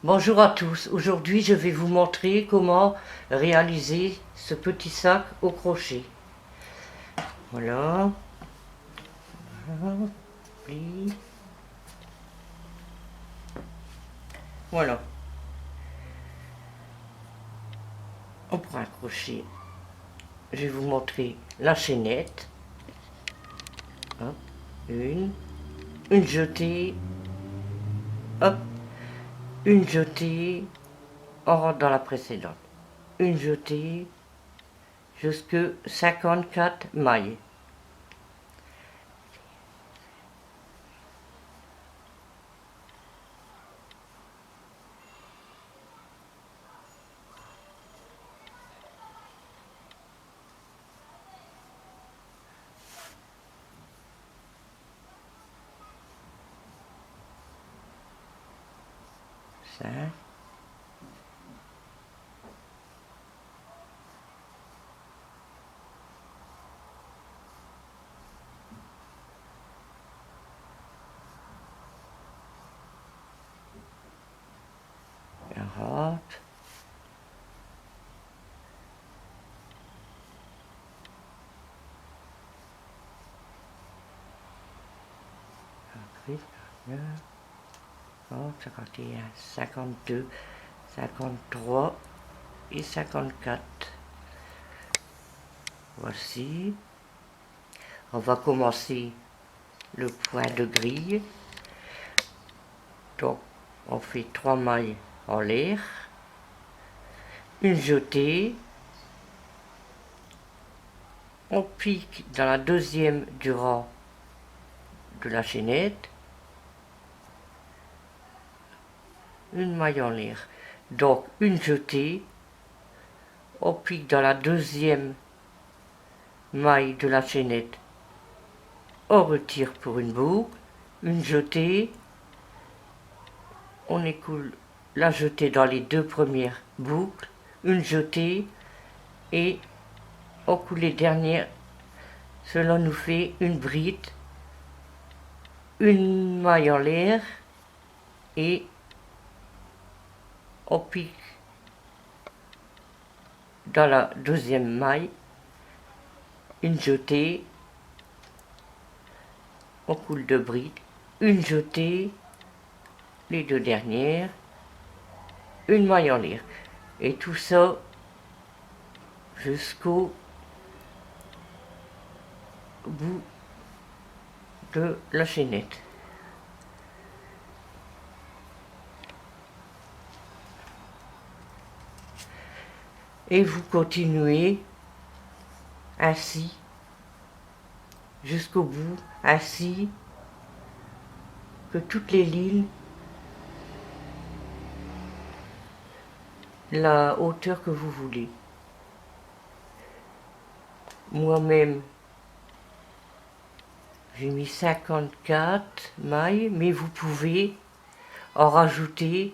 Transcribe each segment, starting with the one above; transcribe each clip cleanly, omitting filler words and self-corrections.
Bonjour à tous, aujourd'hui je vais vous montrer comment réaliser ce petit sac au crochet. Voilà, pli. Voilà, on prend un crochet, je vais vous montrer la chaînette, hop, une jetée, hop, une jetée, on rentre dans la précédente, une jetée, jusque 54 mailles. Ça. Rentre. Après, 51, 52, 53 et 54. Voici. On va commencer le point de grille. Donc, on fait 3 mailles en l'air, une jetée, on pique dans la deuxième du rang de la chaînette, une maille en l'air. Donc, une jetée, on pique dans la deuxième maille de la chaînette, on retire pour une boucle, une jetée, on écoule la jetée dans les deux premières boucles, une jetée et on coule les dernières. Cela nous fait une bride, une maille en l'air et on pique dans la deuxième maille, une jetée, on coule deux brides, une jetée, les deux dernières, une maille en l'air. Et tout ça jusqu'au bout de la chaînette. Et vous continuez ainsi jusqu'au bout, ainsi que toutes les lignes, la hauteur que vous voulez. Moi-même, j'ai mis 54 mailles, mais vous pouvez en rajouter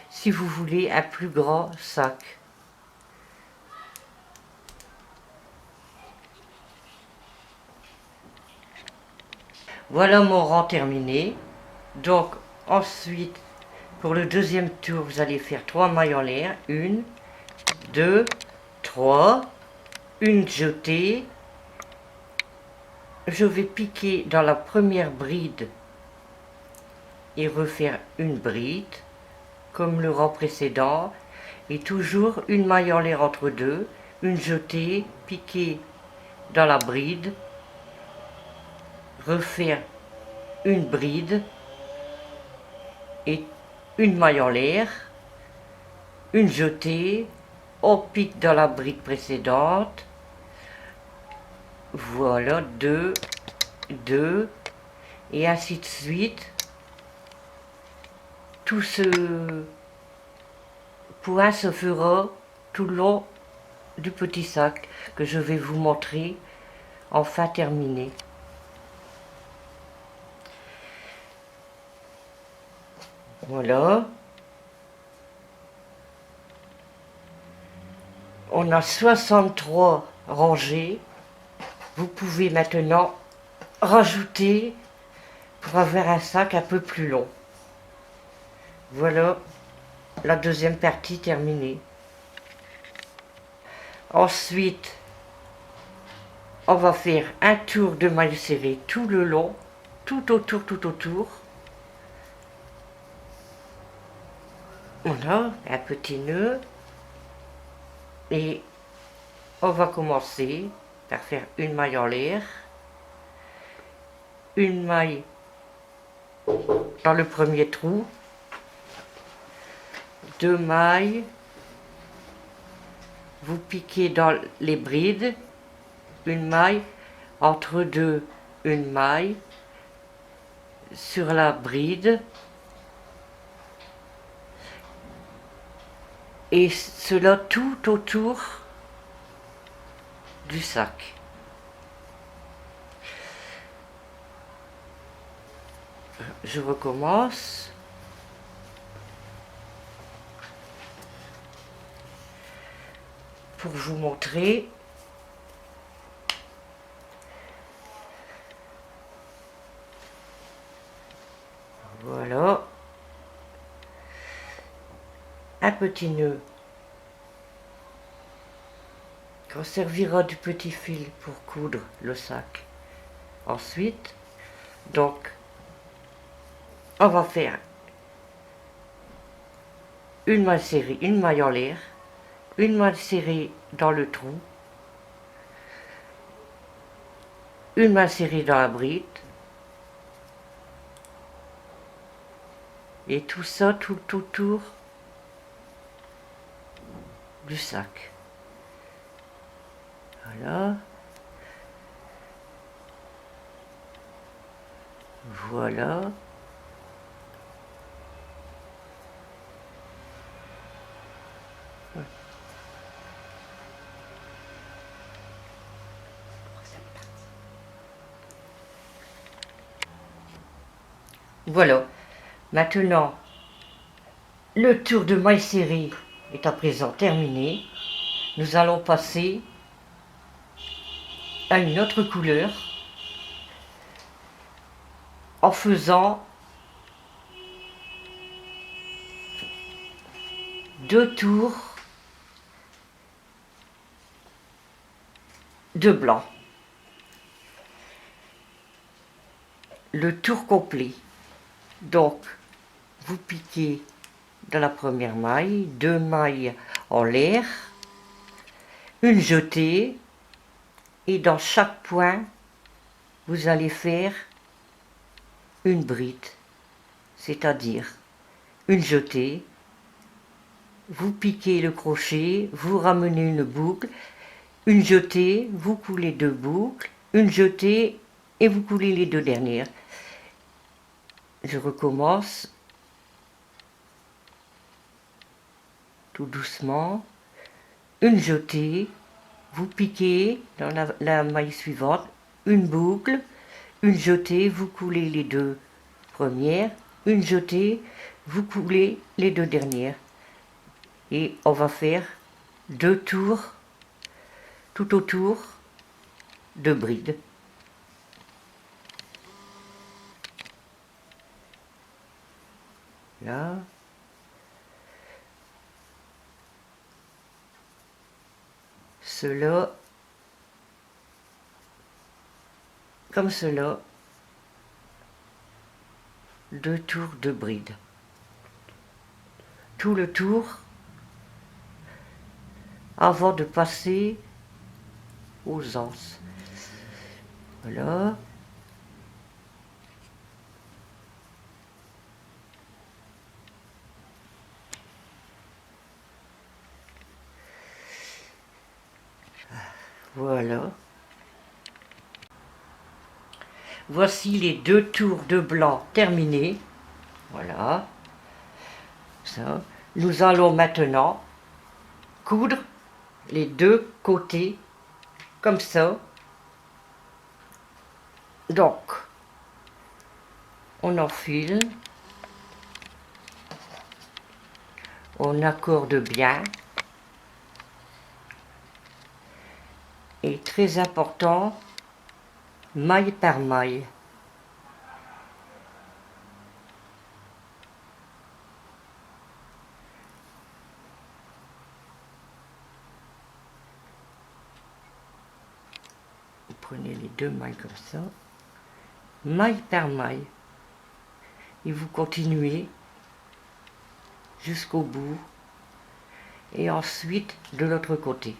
si vous voulez un plus grand sac. Voilà mon rang terminé. Donc ensuite, pour le deuxième tour, vous allez faire 3 mailles en l'air. 1, 2, 3, une jetée. Je vais piquer dans la première bride et refaire une bride, comme le rang précédent. Et toujours une maille en l'air entre deux, une jetée, piquer dans la bride, refaire une bride et une maille en l'air, une jetée, on pique dans la bride précédente, voilà, 2, 2, et ainsi de suite. Tout ce point se fera tout le long du petit sac que je vais vous montrer enfin terminé. Voilà. On a 63 rangées. Vous pouvez maintenant rajouter pour avoir un sac un peu plus long. Voilà la deuxième partie terminée. Ensuite, on va faire un tour de maille serrée tout le long, tout autour. Voilà, un petit nœud. Et on va commencer par faire une maille en l'air, une maille dans le premier trou, 2 mailles, vous piquez dans les brides, une maille, entre deux, une maille, sur la bride, et cela tout autour du sac. Je recommence. Pour vous montrer. Voilà. Un petit nœud. On servira du petit fil pour coudre le sac. Ensuite, donc, on va faire une maille serrée, une maille en l'air, une maille serrée dans le trou, une maille serrée dans la bride, et tout ça tout autour du sac. Voilà. Voilà. Voilà. Maintenant, le tour de maille serrée est à présent terminé. Nous allons passer à une autre couleur en faisant 2 tours de blanc. Le tour complet. Donc, vous piquez dans la première maille, 2 mailles en l'air, une jetée, et dans chaque point, vous allez faire une bride, c'est-à-dire une jetée, vous piquez le crochet, vous ramenez une boucle, une jetée, vous coulez 2 boucles, une jetée et vous coulez les 2 dernières. Je recommence tout doucement, une jetée, vous piquez dans la maille suivante, une boucle, une jetée, vous coulez les 2 premières, une jetée, vous coulez les 2 dernières. Et on va faire 2 tours tout autour de bride. Là. Cela, comme cela, 2 tours de bride. Tout le tour avant de passer aux anses. Voilà. Voilà. Voici les 2 tours de blanc terminés. Voilà. Ça. Nous allons maintenant coudre les 2 côtés comme ça. Donc, on enfile, on accorde bien. Et très important, maille par maille. prenez les 2 mailles comme ça, maille par maille, et vous continuez jusqu'au bout, et ensuite de l'autre côté.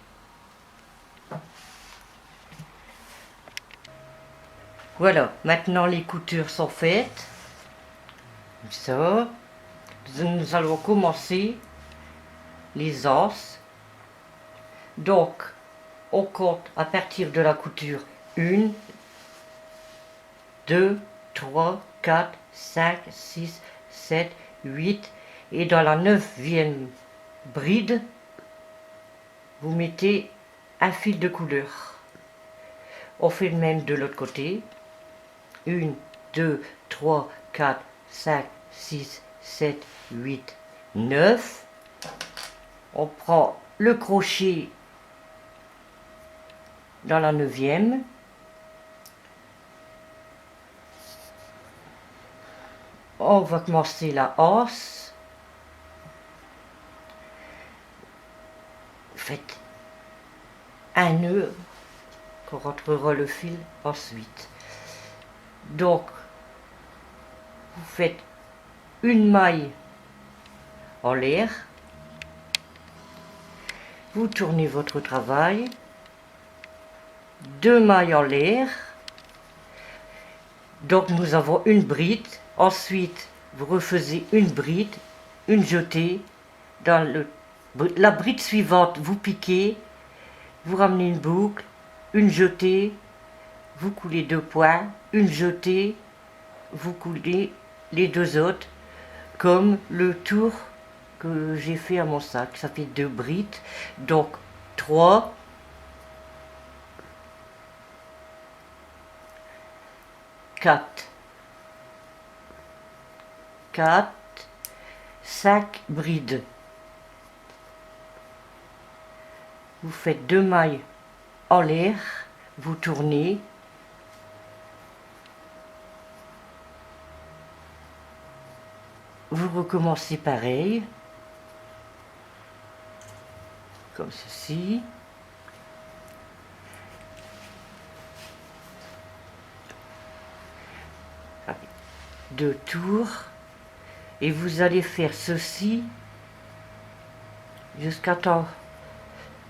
Voilà, maintenant les coutures sont faites. Ça, nous allons commencer les anses. Donc, on compte à partir de la couture 1, 2, 3, 4, 5, 6, 7, 8 et dans la 9e bride, vous mettez un fil de couleur. On fait le même de l'autre côté. 1, 2, 3, 4, 5, 6, 7, 8, 9. On prend le crochet dans la 9e. On va commencer la anse. Faites un nœud qu'on rentrera le fil ensuite. Donc, vous faites une maille en l'air, vous tournez votre travail, 2 mailles en l'air, donc nous avons une bride, ensuite vous refaisez une bride, une jetée, dans la bride suivante vous piquez, vous ramenez une boucle, une jetée, vous coulez 2 points, une jetée, vous coulez les 2 autres, comme le tour que j'ai fait à mon sac. Ça fait 2 brides, donc 3, 4, 5 brides. Vous faites 2 mailles en l'air, vous tournez, vous recommencez pareil, comme ceci. Allez, 2 tours, et vous allez faire ceci jusqu'à temps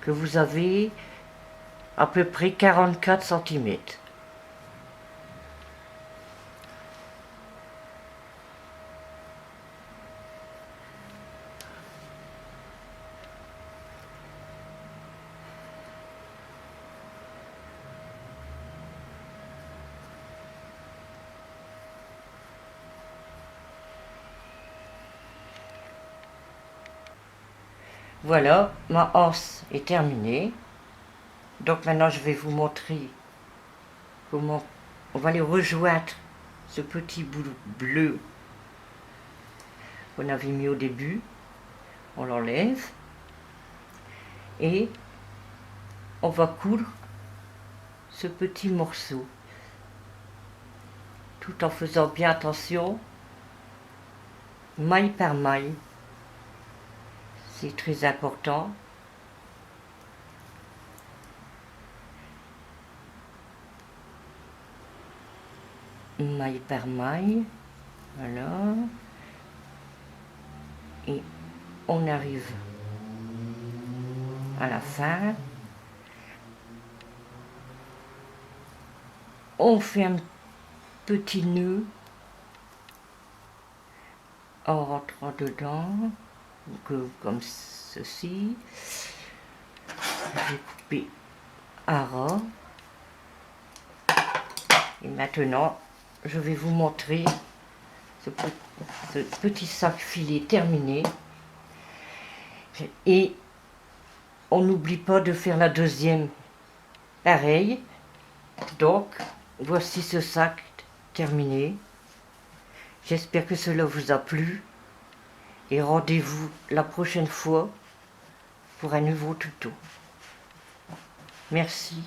que vous avez à peu près 44 cm. Voilà, ma anse est terminée. Donc maintenant je vais vous montrer comment on va les rejoindre, ce petit bout bleu qu'on avait mis au début. On l'enlève et on va coudre ce petit morceau, tout en faisant bien attention, maille par maille. C'est très important. Maille par maille, voilà. Et on arrive à la fin. On fait un petit nœud en rentrant dedans, comme ceci. J'ai coupé à ras. Et maintenant, je vais vous montrer ce petit sac filet terminé. Et on n'oublie pas de faire la deuxième pareil. Donc, voici ce sac terminé. J'espère que cela vous a plu. Et rendez-vous la prochaine fois pour un nouveau tuto. Merci.